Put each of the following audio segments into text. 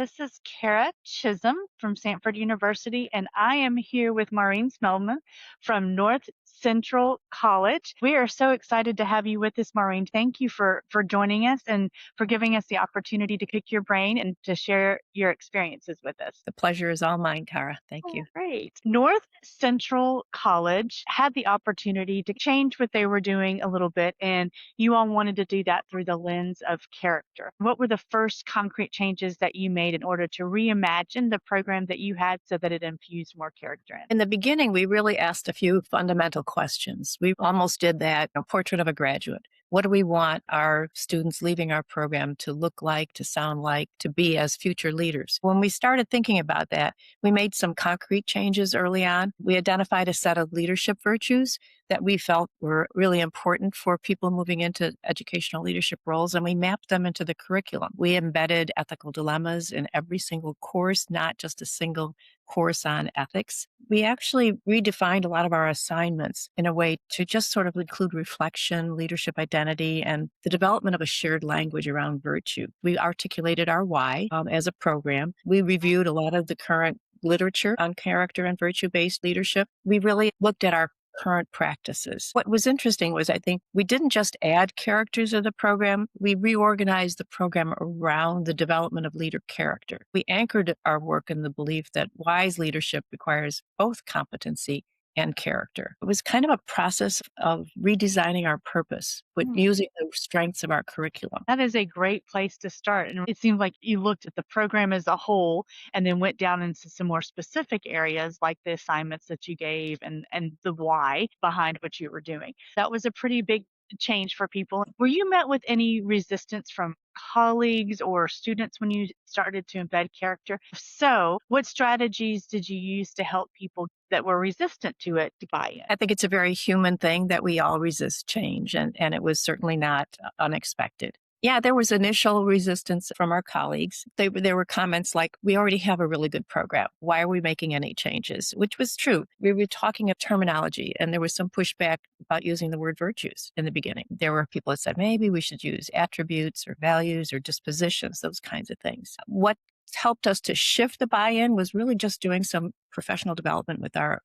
This is Kara Chisholm from Stanford University, and I am here with Maureen Spelman from North Central College. We are so excited to have you with us, Maureen. Thank you for joining us and for giving us the opportunity to pick your brain and to share your experiences with us. The pleasure is all mine, Cara. Thank Oh, you. great. North Central College had the opportunity to change what they were doing a little bit, and you all wanted to do that through the lens of character. What were the first concrete changes that you made in order to reimagine the program that you had so that it infused more character in? In the beginning, we really asked a few fundamental questions. We almost did that, portrait of a graduate. What do we want our students leaving our program to look like, to sound like, to be as future leaders? When we started thinking about that, we made some concrete changes early on. We identified a set of leadership virtues that we felt were really important for people moving into educational leadership roles, and we mapped them into the curriculum. We embedded ethical dilemmas in every single course, not just a single course on ethics. We actually redefined a lot of our assignments in a way to just sort of include reflection, leadership identity, and the development of a shared language around virtue. We articulated our why as a program. We reviewed a lot of the current literature on character and virtue-based leadership. We really looked at our current practices. What was interesting was I think we didn't just add characters to the program, we reorganized the program around the development of leader character. We anchored our work in the belief that wise leadership requires both competency and character. It was kind of a process of redesigning our purpose, but using the strengths of our curriculum. That is a great place to start. And it seemed like you looked at the program as a whole and then went down into some more specific areas like the assignments that you gave and the why behind what you were doing. That was a pretty big change for people. Were you met with any resistance from colleagues or students when you started to embed character? If so, what strategies did you use to help people that were resistant to it to buy in? I think it's a very human thing that we all resist change, and it was certainly not unexpected. Yeah, there was initial resistance from our colleagues. There were comments like, we already have a really good program. Why are we making any changes? Which was true. We were talking of terminology, and there was some pushback about using the word virtues in the beginning. There were people that said, maybe we should use attributes or values or dispositions, those kinds of things. What helped us to shift the buy-in was really just doing some professional development with our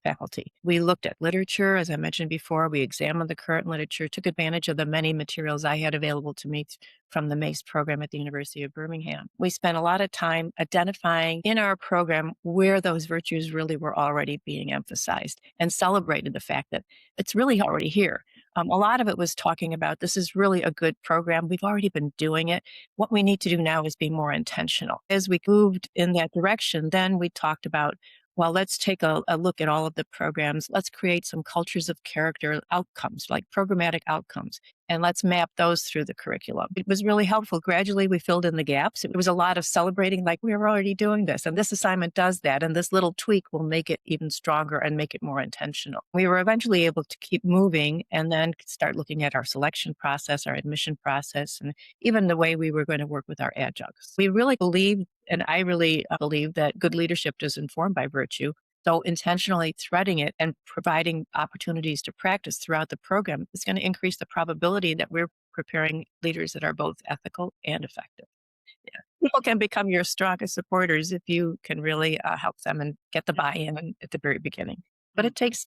faculty. We looked at literature, as I mentioned before. We examined the current literature, took advantage of the many materials I had available to me from the MACE program at the University of Birmingham. We spent a lot of time identifying in our program where those virtues really were already being emphasized and celebrated the fact that it's really already here. A lot of it was talking about this is really a good program. We've already been doing it. What we need to do now is be more intentional. As we moved in that direction, then we talked about, well, let's take a look at all of the programs. Let's create some cultures of character outcomes, like programmatic outcomes, and let's map those through the curriculum. It was really helpful. Gradually, we filled in the gaps. It was a lot of celebrating, like, we were already doing this, and this assignment does that, and this little tweak will make it even stronger and make it more intentional. We were eventually able to keep moving and then start looking at our selection process, our admission process, and even the way we were going to work with our adjuncts. We really believe, and I really believe, that good leadership is informed by virtue. So intentionally threading it and providing opportunities to practice throughout the program is going to increase the probability that we're preparing leaders that are both ethical and effective. Yeah. People can become your strongest supporters if you can really help them and get the buy-in at the very beginning. But it takes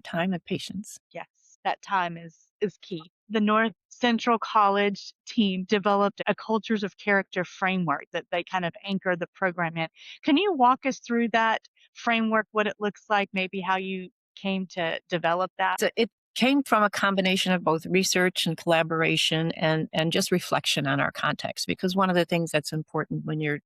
time and patience. Yes, that time is key. The North Central College team developed a cultures of character framework that they kind of anchor the program in. Can you walk us through that framework, what it looks like, maybe how you came to develop that? So it came from a combination of both research and collaboration and just reflection on our context. Because one of the things that's important when you're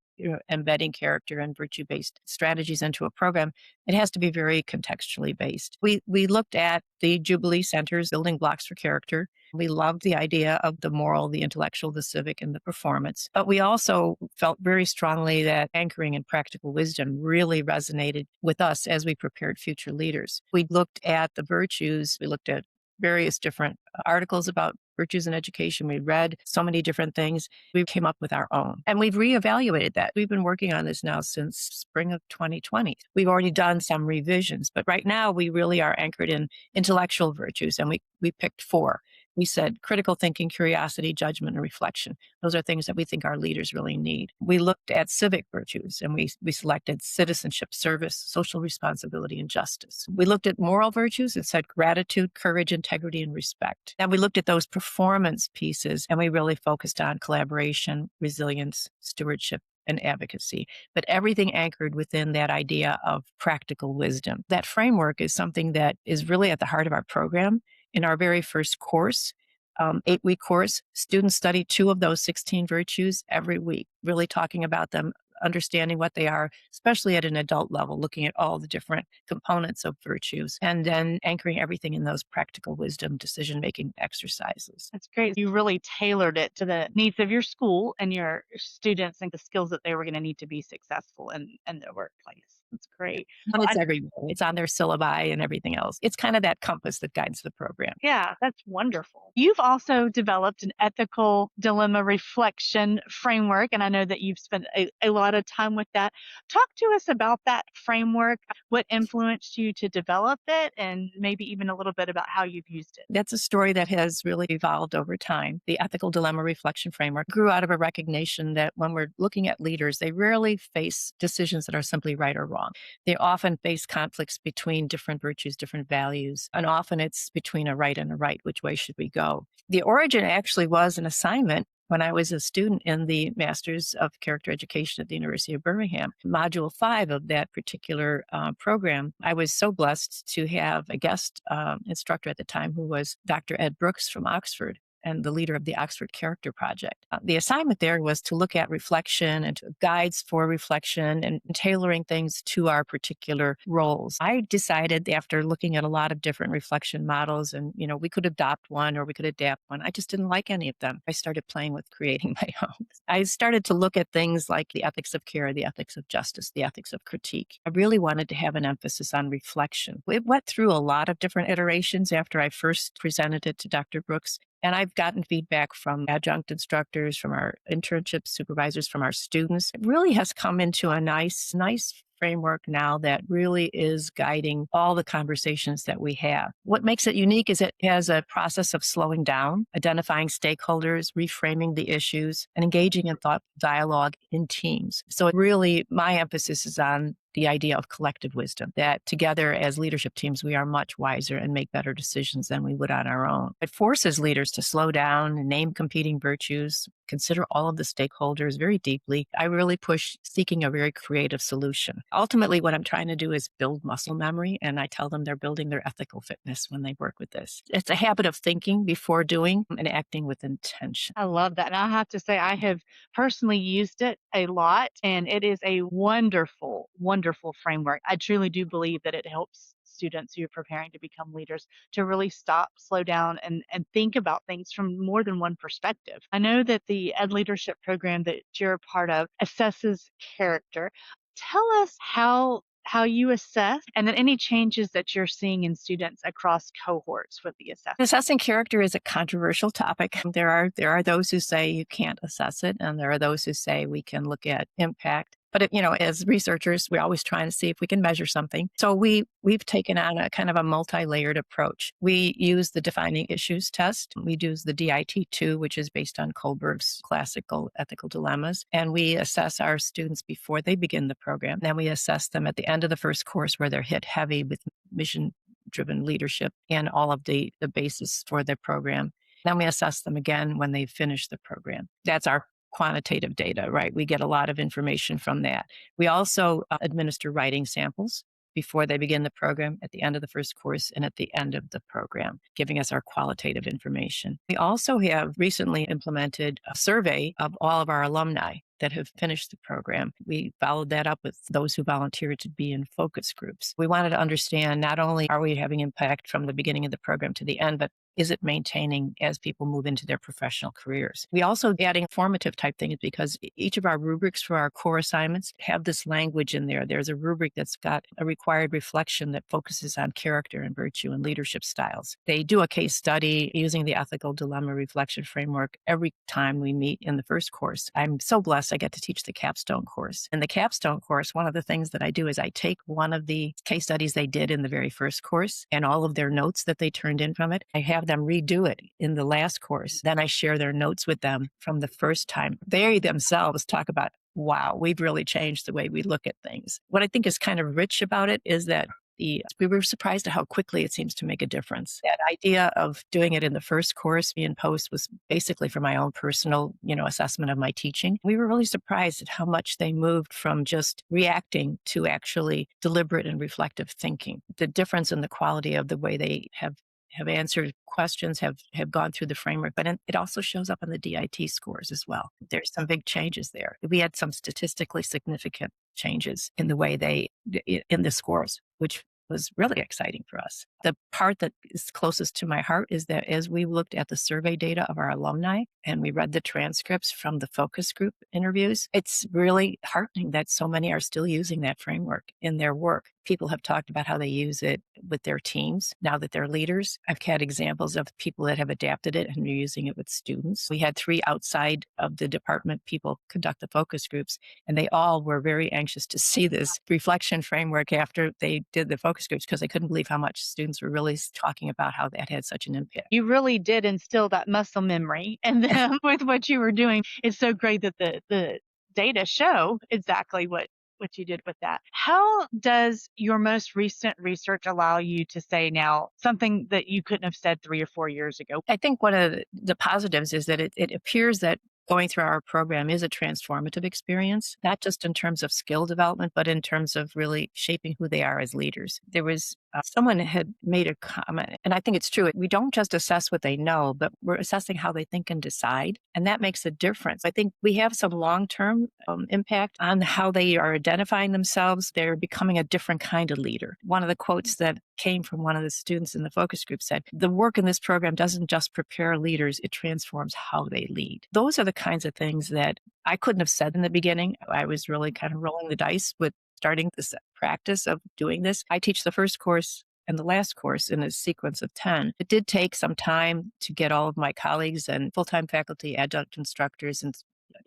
embedding character and virtue-based strategies into a program, it has to be very contextually based. We looked at the Jubilee Center's building blocks for character. We loved the idea of the moral, the intellectual, the civic, and the performance. But we also felt very strongly that anchoring in practical wisdom really resonated with us as we prepared future leaders. We looked at the virtues. We looked at various different articles about virtues in education. We read so many different things. We came up with our own. And we've reevaluated that. We've been working on this now since spring of 2020. We've already done some revisions, but right now we really are anchored in intellectual virtues, and we picked 4. We said critical thinking, curiosity, judgment, and reflection. Those are things that we think our leaders really need. We looked at civic virtues and we selected citizenship, service, social responsibility, and justice. We looked at moral virtues and said gratitude, courage, integrity, and respect. And we looked at those performance pieces and we really focused on collaboration, resilience, stewardship, and advocacy, but everything anchored within that idea of practical wisdom. That framework is something that is really at the heart of our program. In our very first course, 8-week course, students study 2 of those 16 virtues every week, really talking about them, understanding what they are, especially at an adult level, looking at all the different components of virtues, and then anchoring everything in those practical wisdom decision-making exercises. That's great. You really tailored it to the needs of your school and your students and the skills that they were going to need to be successful in their workplace. That's great. And Well, it's everywhere. It's on their syllabi and everything else. It's kind of that compass that guides the program. yeah, that's wonderful. You've also developed an ethical dilemma reflection framework, and I know that you've spent a lot of time with that. Talk to us about that framework, what influenced you to develop it, and maybe even a little bit about how you've used it. That's a story that has really evolved over time. The ethical dilemma reflection framework grew out of a recognition that when we're looking at leaders, they rarely face decisions that are simply right or wrong. They often face conflicts between different virtues, different values, and often it's between a right and a right. Which way should we go? The origin actually was an assignment when I was a student in the Master's of Character Education at the University of Birmingham. Module 5 of that particular program, I was so blessed to have a guest instructor at the time who was Dr. Ed Brooks from Oxford, and the leader of the Oxford Character Project. The assignment there was to look at reflection and guides for reflection and tailoring things to our particular roles. I decided after looking at a lot of different reflection models and, we could adopt one or we could adapt one. I just didn't like any of them. I started playing with creating my own. I started to look at things like the ethics of care, the ethics of justice, the ethics of critique. I really wanted to have an emphasis on reflection. It went through a lot of different iterations after I first presented it to Dr. Brooks. And I've gotten feedback from adjunct instructors, from our internship supervisors, from our students. It really has come into a nice framework now that really is guiding all the conversations that we have. What makes it unique is it has a process of slowing down, identifying stakeholders, reframing the issues, and engaging in thoughtful dialogue in teams. So really, my emphasis is on the idea of collective wisdom, that together as leadership teams, we are much wiser and make better decisions than we would on our own. It forces leaders to slow down and name competing virtues, consider all of the stakeholders very deeply. I really push seeking a very creative solution. Ultimately, what I'm trying to do is build muscle memory, and I tell them they're building their ethical fitness when they work with this. It's a habit of thinking before doing and acting with intention. I love that. And I have to say, I have personally used it a lot, and it is a wonderful, wonderful framework. I truly do believe that it helps students who are preparing to become leaders to really stop, slow down, and think about things from more than one perspective. I know that the Ed Leadership program that you're a part of assesses character. Tell us how you assess and then any changes that you're seeing in students across cohorts with the assessment. Assessing character is a controversial topic. There are those who say you can't assess it, and there are those who say we can look at impact. But as researchers, we're always trying to see if we can measure something. So we've taken on a kind of a multi-layered approach. We use the defining issues test. We use the DIT2, which is based on Kohlberg's classical ethical dilemmas. And we assess our students before they begin the program. Then we assess them at the end of the first course where they're hit heavy with mission-driven leadership and all of the basis for the program. Then we assess them again when they finish the program. That's our quantitative data, right? We get a lot of information from that. We also administer writing samples before they begin the program, at the end of the first course, and at the end of the program, giving us our qualitative information. We also have recently implemented a survey of all of our alumni that have finished the program. We followed that up with those who volunteered to be in focus groups. We wanted to understand not only are we having impact from the beginning of the program to the end, but is it maintaining as people move into their professional careers? We also adding formative type things because each of our rubrics for our core assignments have this language in there. There's a rubric that's got a required reflection that focuses on character and virtue and leadership styles. They do a case study using the ethical dilemma reflection framework every time we meet in the first course. I'm so blessed I get to teach the capstone course. In the capstone course, one of the things that I do is I take one of the case studies they did in the very first course and all of their notes that they turned in from it. I have have them redo it in the last course. Then I share their notes with them from the first time. They themselves talk about, wow, we've really changed the way we look at things. What I think is kind of rich about it is that we were surprised at how quickly it seems to make a difference. That idea of doing it in the first course, me and post, was basically for my own personal, assessment of my teaching. We were really surprised at how much they moved from just reacting to actually deliberate and reflective thinking. The difference in the quality of the way they have answered questions, have gone through the framework, but it also shows up on the DIT scores as well. There's some big changes there. We had some statistically significant changes in the way in the scores, which was really exciting for us. The part that is closest to my heart is that as we looked at the survey data of our alumni and we read the transcripts from the focus group interviews, it's really heartening that so many are still using that framework in their work. People have talked about how they use it with their teams now that they're leaders. I've had examples of people that have adapted it and are using it with students. We had 3 outside of the department people conduct the focus groups, and they all were very anxious to see this reflection framework after they did the focus groups because they couldn't believe how much students were really talking about how that had such an impact. You really did instill that muscle memory and then with what you were doing. It's so great that the data show exactly what you did with that. How does your most recent research allow you to say now something that you couldn't have said 3 or 4 years ago? I think one of the positives is that it appears that going through our program is a transformative experience, not just in terms of skill development, but in terms of really shaping who they are as leaders. There was someone had made a comment, and I think it's true. We don't just assess what they know, but we're assessing how they think and decide. And that makes a difference. I think we have some long-term impact on how they are identifying themselves. They're becoming a different kind of leader. One of the quotes that came from one of the students in the focus group said, the work in this program doesn't just prepare leaders, it transforms how they lead. Those are the kinds of things that I couldn't have said in the beginning. I was really kind of rolling the dice with starting this practice of doing this. I teach the first course and the last course in a sequence of 10. It did take some time to get all of my colleagues and full-time faculty, adjunct instructors, and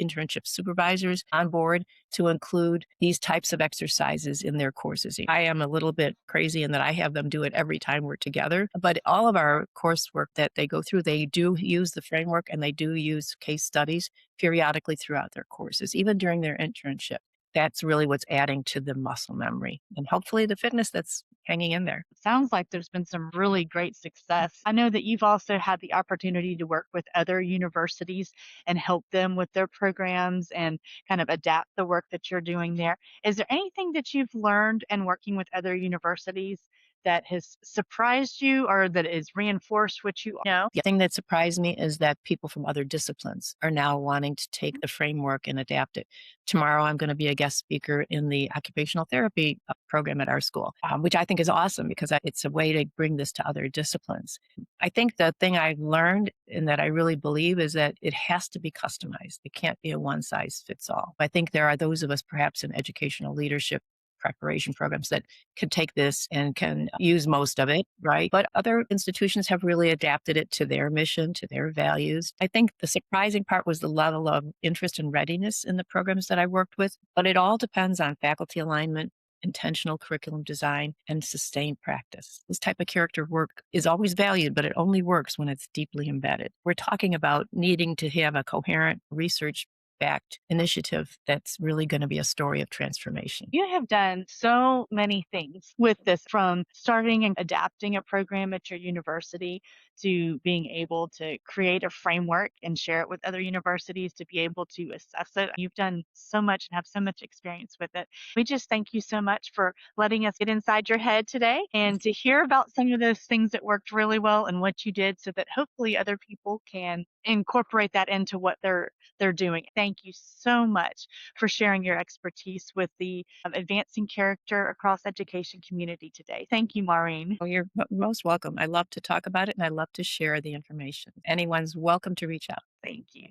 internship supervisors on board to include these types of exercises in their courses. I am a little bit crazy in that I have them do it every time we're together, but all of our coursework that they go through, they do use the framework and they do use case studies periodically throughout their courses, even during their internship. That's really what's adding to the muscle memory and hopefully the fitness that's hanging in there. Sounds like there's been some really great success. I know that you've also had the opportunity to work with other universities and help them with their programs and kind of adapt the work that you're doing there. Is there anything that you've learned in working with other universities that has surprised you or that has reinforced what you know? The thing that surprised me is that people from other disciplines are now wanting to take the framework and adapt it. Tomorrow, I'm going to be a guest speaker in the occupational therapy program at our school, which I think is awesome because it's a way to bring this to other disciplines. I think the thing I learned and that I really believe is that it has to be customized. It can't be a one size fits all. I think there are those of us perhaps in educational leadership preparation programs that can take this and can use most of it, right? But other institutions have really adapted it to their mission, to their values. I think the surprising part was the level of interest and readiness in the programs that I worked with, but it all depends on faculty alignment, intentional curriculum design, and sustained practice. This type of character work is always valued, but it only works when it's deeply embedded. We're talking about needing to have a coherent research backed initiative that's really going to be a story of transformation. You have done so many things with this, from starting and adapting a program at your university to being able to create a framework and share it with other universities to be able to assess it. You've done so much and have so much experience with it. We just thank you so much for letting us get inside your head today and to hear about some of those things that worked really well and what you did so that hopefully other people can incorporate that into what they're doing. Thank you so much for sharing your expertise with the advancing character across education community today. Thank you, Maureen. Oh, you're most welcome. I love to talk about it and I love to share the information. Anyone's welcome to reach out. Thank you.